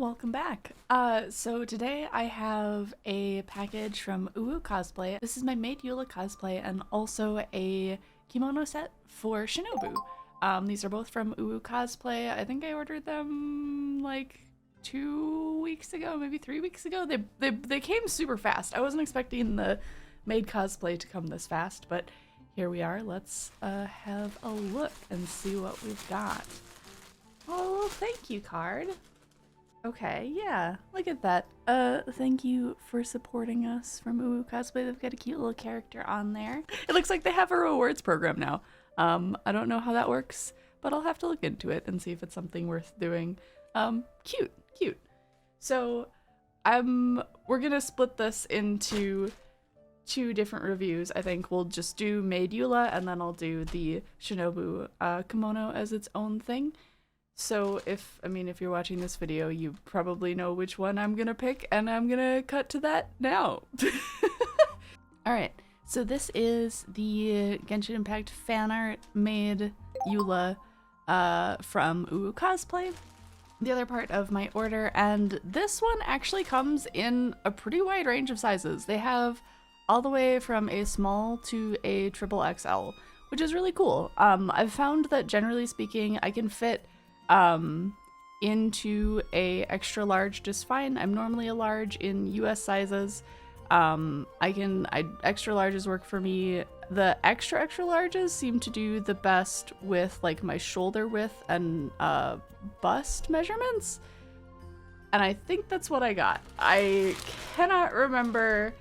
Welcome back. So today I have a package from UWOWO Cosplay. This is my Maid Eula cosplay and also a kimono set for Shinobu. These are both from UWOWO Cosplay. I think I ordered them like 2 weeks ago, maybe 3 weeks ago. They came super fast. I wasn't expecting the Maid cosplay to come this fast, but here we are. Let's have a look and see what we've got. Oh, thank you, card. Okay, yeah, look at that. Thank you for supporting us from UWOWO Cosplay. They've got a cute little character on there. It looks like they have a rewards program now. I don't know how that works, but I'll have to look into it and see if it's something worth doing. Cute. So, we're gonna split this into 2 different reviews. I think we'll just do Maid Eula, and then I'll do the Shinobu kimono as its own thing. So if you're watching this video, you probably know which one I'm gonna pick, and I'm gonna cut to that now. Alright, so this is the Genshin Impact fan art Maid Eula from UWOWO Cosplay. The other part of my order, and this one actually comes in a pretty wide range of sizes. They have all the way from a small to a triple XL, which is really cool. I've found that generally speaking, I can fit into a extra large just fine. I'm normally a large in US sizes. Extra larges work for me. The extra larges seem to do the best with like my shoulder width and bust measurements. And I think that's what I got. I cannot remember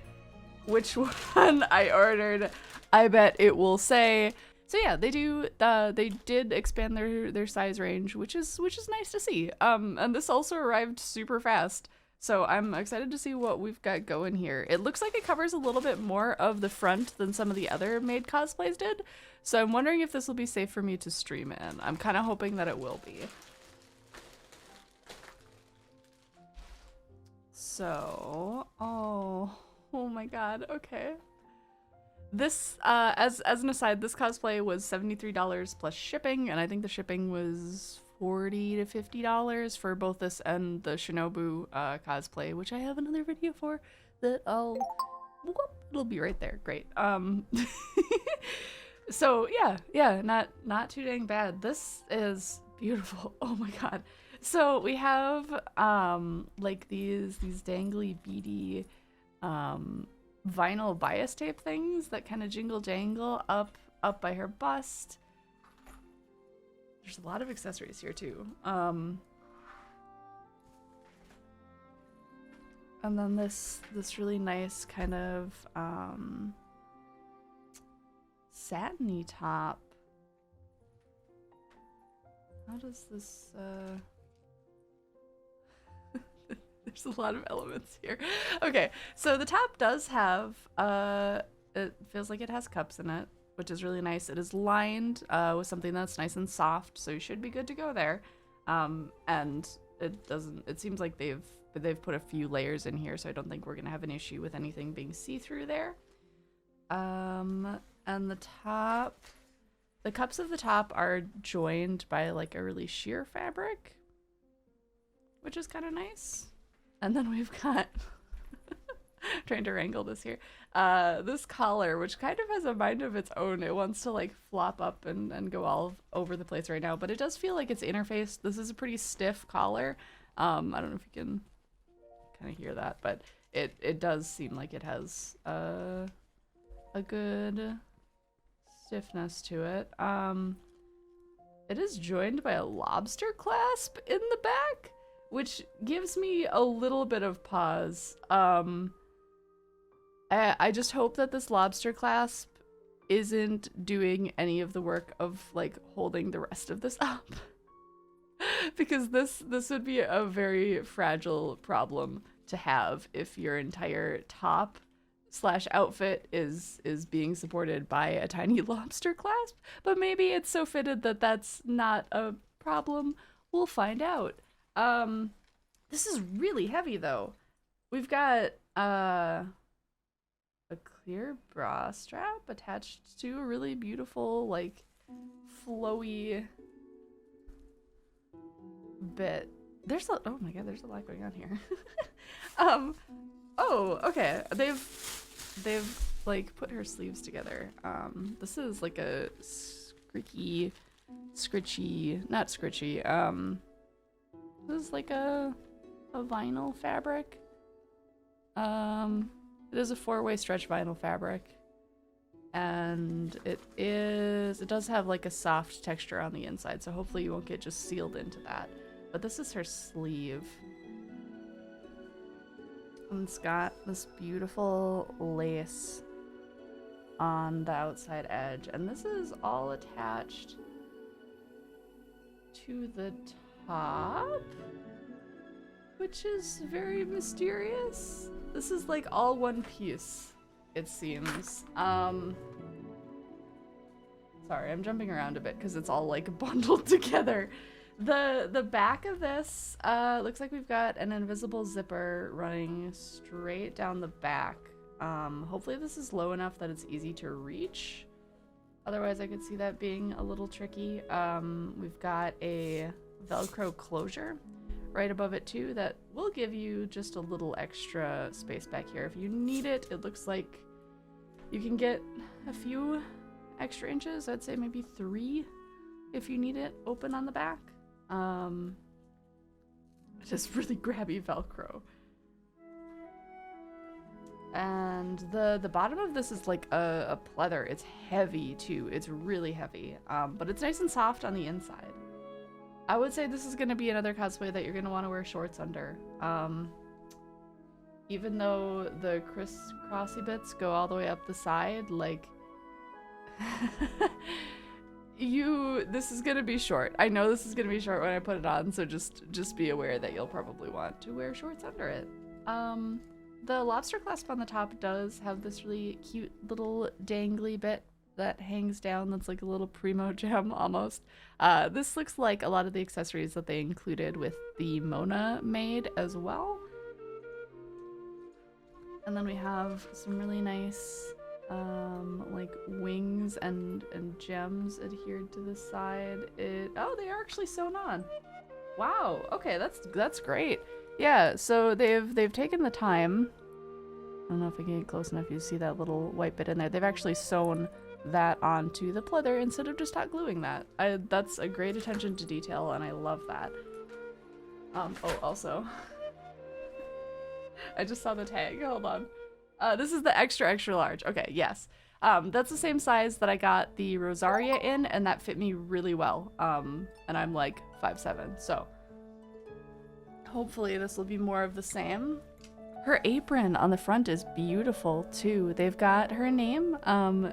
which one I ordered. I bet it will say. So yeah, they did expand their size range, which is nice to see. And this also arrived super fast. So I'm excited to see what we've got going here. It looks like it covers a little bit more of the front than some of the other Maid cosplays did. So I'm wondering if this will be safe for me to stream in. I'm kind of hoping that it will be. So, oh my god, okay. This, as an aside, this cosplay was $73 plus shipping, and I think the shipping was $40 to $50 for both this and the Shinobu cosplay, which I have another video for that it'll be right there. Great. So yeah, not too dang bad. This is beautiful. Oh my god. So we have like these dangly beady vinyl bias tape things that kind of jingle jangle up by her bust. There's a lot of accessories here too. And then this really nice kind of satiny top. How does this There's a lot of elements here. Okay, so the top does have, it feels like it has cups in it, which is really nice. It is lined with something that's nice and soft, so you should be good to go there. And it seems like they've put a few layers in here, so I don't think we're gonna have an issue with anything being see-through there. And the cups of the top are joined by like a really sheer fabric, which is kind of nice. And then we've got, trying to wrangle this here, this collar, which kind of has a mind of its own. It wants to like flop up and go all over the place right now, but it does feel like it's interfaced. This is a pretty stiff collar. I don't know if you can kind of hear that, but it does seem like it has a good stiffness to it. It is joined by a lobster clasp in the back, which gives me a little bit of pause. I just hope that this lobster clasp isn't doing any of the work of like holding the rest of this up. Because this would be a very fragile problem to have if your entire top / outfit is being supported by a tiny lobster clasp. But maybe it's so fitted that that's not a problem. We'll find out. This is really heavy though. We've got a clear bra strap attached to a really beautiful like flowy bit there's a, oh my god, there's a lot going on here. Oh, okay. They've like put her sleeves together. This is like a not scritchy. This is like a vinyl fabric. It is a 4-way stretch vinyl fabric. And it does have like a soft texture on the inside, so hopefully you won't get just sealed into that. But this is her sleeve. And it's got this beautiful lace on the outside edge. And this is all attached to the top, which is very mysterious. This is like all one piece, it seems. Sorry, I'm jumping around a bit because it's all like bundled together. The back of this looks like we've got an invisible zipper running straight down the back. Hopefully this is low enough that it's easy to reach. Otherwise I could see that being a little tricky. We've got a Velcro closure right above it too that will give you just a little extra space back here if you need it. It looks like you can get a few extra inches. I'd say maybe 3 if you need it open on the back. Just really grabby Velcro. And the bottom of this is like a pleather. It's heavy too. It's really heavy. But it's nice and soft on the inside. I would say this is going to be another cosplay that you're going to want to wear shorts under. Even though the crisscrossy bits go all the way up the side, like this is gonna be short. I know this is gonna be short when I put it on, so just be aware that you'll probably want to wear shorts under it. The lobster clasp on the top does have this really cute little dangly bit that hangs down that's like a little primo gem almost. This looks like a lot of the accessories that they included with the Mona Maid as well. And then we have some really nice like wings and gems adhered to the side. Oh, they are actually sewn on. Wow. Okay, that's great. Yeah, so they've taken the time. I don't know if I can get close enough. You see that little white bit in there. They've actually sewn that onto the pleather instead of just hot gluing that. That's a great attention to detail, and I love that. Oh, also, I just saw the tag. Hold on. This is the extra large. Okay, yes. That's the same size that I got the Rosaria in, and that fit me really well. And I'm like 5'7", so hopefully this will be more of the same. Her apron on the front is beautiful too. They've got her name,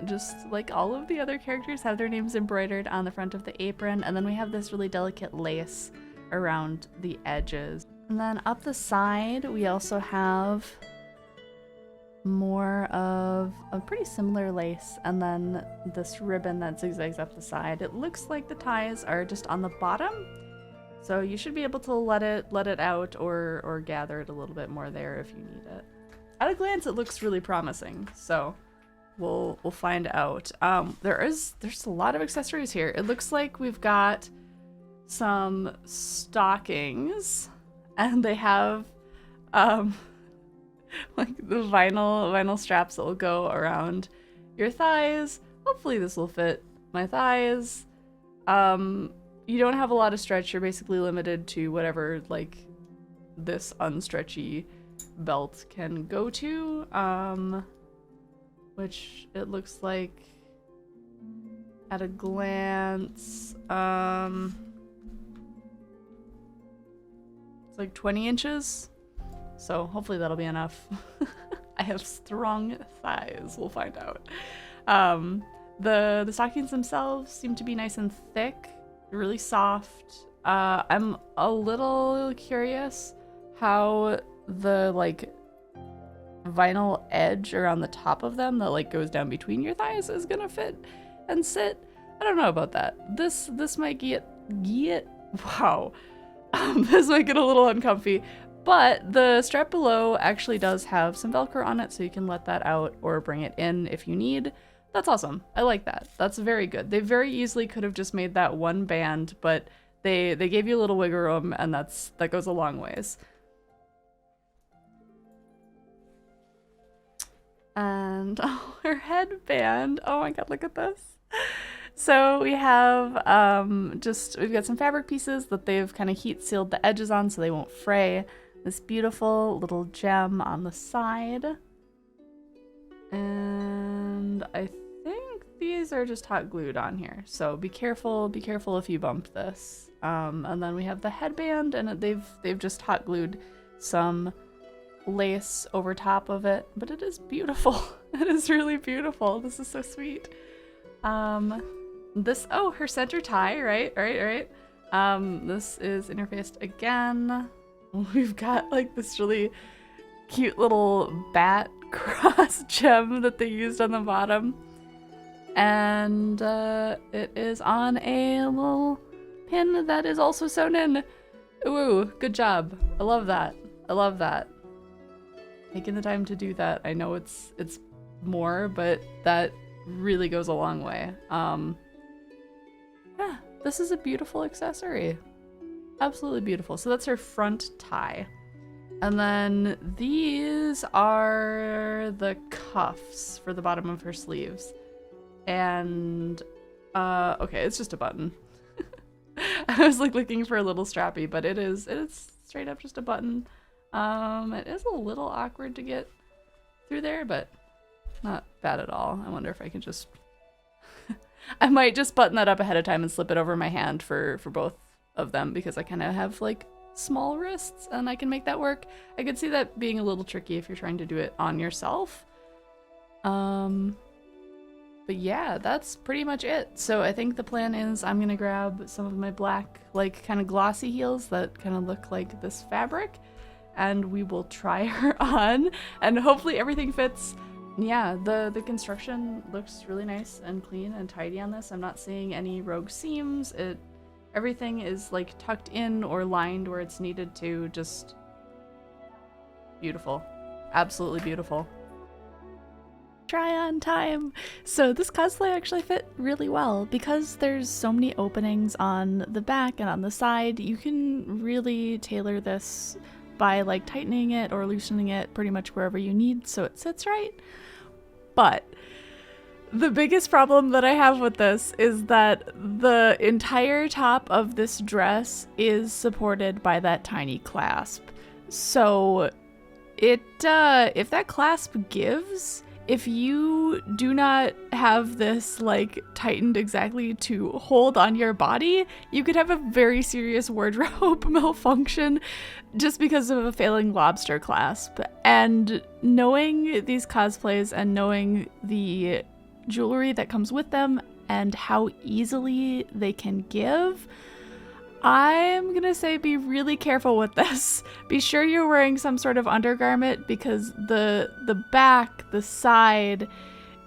just like all of the other characters have their names embroidered on the front of the apron, and then we have this really delicate lace around the edges. And then up the side, we also have more of a pretty similar lace, and then this ribbon that zigzags up the side. It looks like the ties are just on the bottom, so you should be able to let it out or gather it a little bit more there if you need it. At a glance, it looks really promising, so we'll find out. There's a lot of accessories here. It looks like we've got some stockings, and they have like the vinyl straps that will go around your thighs. Hopefully this will fit my thighs. You don't have a lot of stretch. You're basically limited to whatever like this unstretchy belt can go to, which it looks like at a glance it's like 20 inches. So hopefully that'll be enough. I have strong thighs, we'll find out. The stockings themselves seem to be nice and thick, really soft. I'm a little curious how the like vinyl edge around the top of them that like goes down between your thighs is gonna fit and sit. I don't know about that. This might get wow. This might get a little uncomfy. But the strap below actually does have some Velcro on it, so you can let that out or bring it in if you need. That's awesome. I like that. That's very good. They very easily could have just made that one band, but They gave you a little wiggle room, and that goes a long ways. And oh, her headband. Oh my god, look at this. So we have we've got some fabric pieces that they've kind of heat sealed the edges on so they won't fray. This beautiful little gem on the side. And I think these are just hot glued on here. So be careful if you bump this. And then we have the headband, and they've just hot glued some lace over top of it, but it is beautiful. It is really beautiful. This is so sweet. Her center tie, right. This is interfaced again. We've got like this really cute little bat cross gem that they used on the bottom, and it is on a little pin that is also sewn in. Ooh, good job. I love that. Taking the time to do that. I know it's more, but that really goes a long way. Yeah, this is a beautiful accessory. Absolutely beautiful. So that's her front tie. And then these are the cuffs for the bottom of her sleeves. And okay, it's just a button. I was like looking for a little strappy, but it is straight up just a button. It is a little awkward to get through there, but not bad at all. I wonder if I can just I might just button that up ahead of time and slip it over my hand for both of them, because I kind of have like small wrists and I can make that work. I could see that being a little tricky if you're trying to do it on yourself. But yeah, that's pretty much it. So I think the plan is I'm gonna grab some of my black, like kind of glossy heels that kind of look like this fabric, and we will try her on, and hopefully everything fits. Yeah, the construction looks really nice and clean and tidy on this. I'm not seeing any rogue seams. Everything is like tucked in or lined where it's needed to. Just beautiful. Absolutely beautiful. Try on time. So this cosplay actually fit really well because there's so many openings on the back and on the side. You can really tailor this by like tightening it or loosening it pretty much wherever you need so it sits right. But the biggest problem that I have with this is that the entire top of this dress is supported by that tiny clasp. So if that clasp gives, if you do not have this like tightened exactly to hold on your body, you could have a very serious wardrobe malfunction just because of a failing lobster clasp. And knowing these cosplays and knowing the jewelry that comes with them and how easily they can give, I'm gonna say be really careful with this. Be sure you're wearing some sort of undergarment, because the back, the side,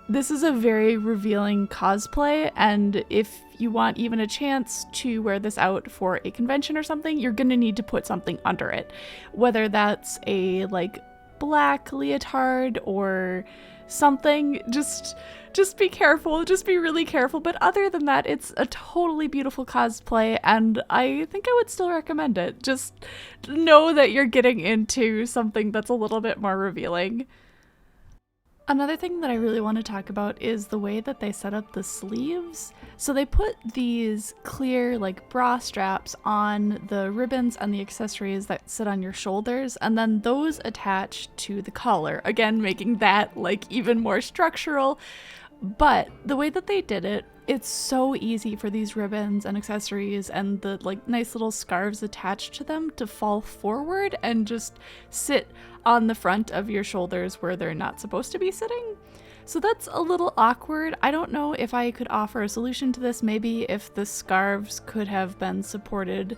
this is a very revealing cosplay, and if you want even a chance to wear this out for a convention or something, you're gonna need to put something under it. Whether that's a like black leotard or something, just be careful, just be really careful. But other than that, it's a totally beautiful cosplay, and I think I would still recommend it. Just know that you're getting into something that's a little bit more revealing. Another thing that I really want to talk about is the way that they set up the sleeves. So they put these clear like bra straps on the ribbons and the accessories that sit on your shoulders, and then those attach to the collar, again making that like even more structural. But the way that they did it, it's so easy for these ribbons and accessories and the like nice little scarves attached to them to fall forward and just sit on the front of your shoulders where they're not supposed to be sitting. So that's a little awkward. I don't know if I could offer a solution to this. Maybe if the scarves could have been supported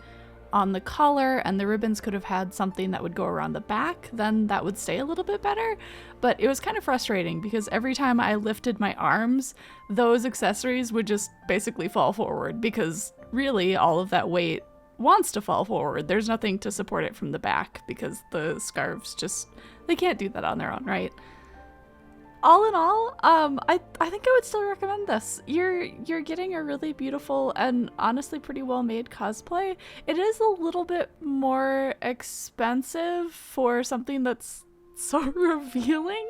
on the collar and the ribbons could have had something that would go around the back, then that would stay a little bit better. But it was kind of frustrating because every time I lifted my arms, those accessories would just basically fall forward, because really all of that weight wants to fall forward. There's nothing to support it from the back because the scarves just, they can't do that on their own, right? all in all, I think I would still recommend this. You're getting a really beautiful and honestly pretty well made cosplay. It is a little bit more expensive for something that's so revealing,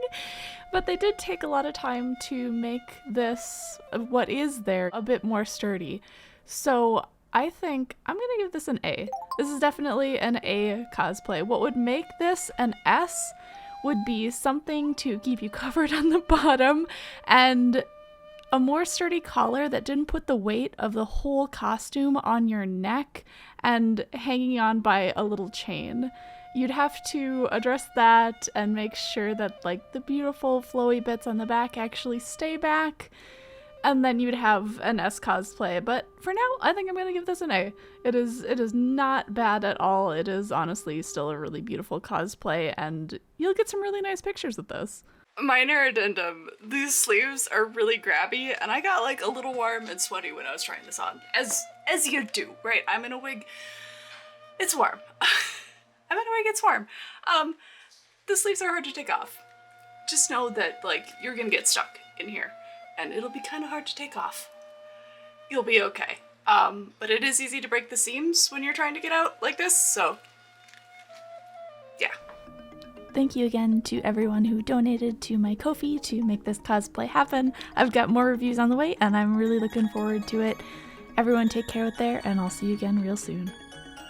but they did take a lot of time to make this, what is there, a bit more sturdy. So I think I'm gonna give this an A. This is definitely an A cosplay. What would make this an S would be something to keep you covered on the bottom and a more sturdy collar that didn't put the weight of the whole costume on your neck and hanging on by a little chain. You'd have to address that and make sure that like the beautiful flowy bits on the back actually stay back, and then you'd have an S cosplay. But for now, I think I'm gonna give this an A. It is not bad at all. It is honestly still a really beautiful cosplay, and you'll get some really nice pictures with this. Minor addendum, these sleeves are really grabby, and I got like a little warm and sweaty when I was trying this on. As you do, right? I'm in a wig. It's warm. I'm in a wig, it's warm. The sleeves are hard to take off. Just know that like you're gonna get stuck in here, and it'll be kind of hard to take off. You'll be okay. But it is easy to break the seams when you're trying to get out like this, so yeah. Thank you again to everyone who donated to my Ko-fi to make this cosplay happen. I've got more reviews on the way, and I'm really looking forward to it. Everyone take care out there, and I'll see you again real soon.